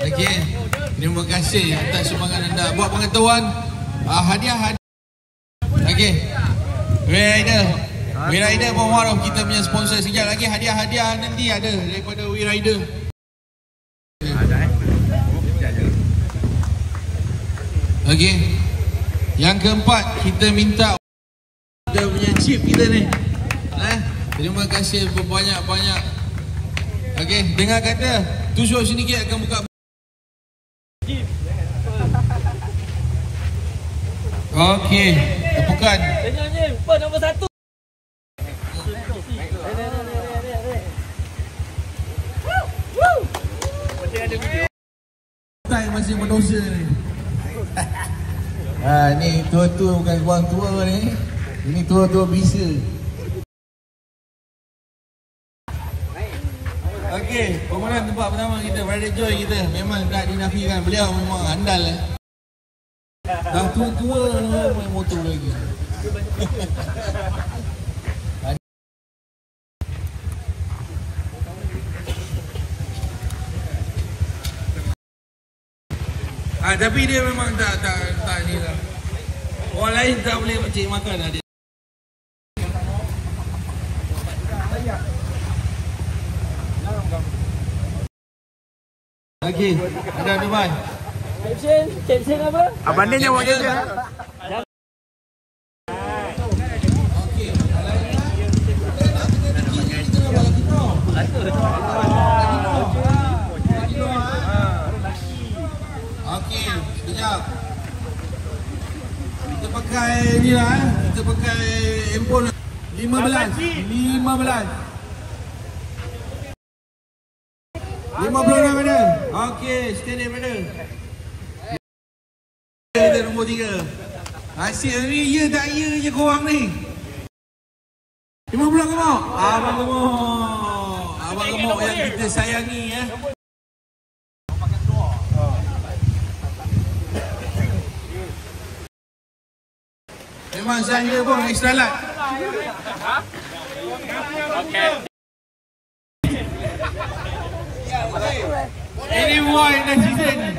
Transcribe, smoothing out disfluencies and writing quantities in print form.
Okey, terima kasih atas sumbangan anda. Buat pengetahuan, hadiah. Okey, WeRider pun one of kita punya sponsor. Sekejap lagi hadiah nanti ada daripada WeRider. Okey, yang keempat kita minta kita punya chip kita ni. Terima kasih banyak-banyak. Okey, dengar kata tusuk sedikit akan buka. Okey, tepukan. Nyanyi, nombor 1. Tak masih berdosa ni. Ni tua-tua bukan orang tua ni. Ini tua-tua bisa. Okey, pemenang tempat pertama kita, Brother Joy kita. Memang tak dinafikan, beliau memang andal. Dah tua-tua main motor lagi. Tapi dia memang tak ni lah. Orang lain tak boleh cik makan lah dia. Okey, ada Dubai. Caption apa? Abang ni jawab caption. Okey, sekejap. Kita pakai ni lah Kita pakai handphone 15 ada. Okey, steady brother. Kita nombor 3. Asyik ni ya tak ya je korang ni. 50 gemuk. Abang gemuk yang kita sayangi ya. Memang saya pun extra large. Okey. Any more in the season?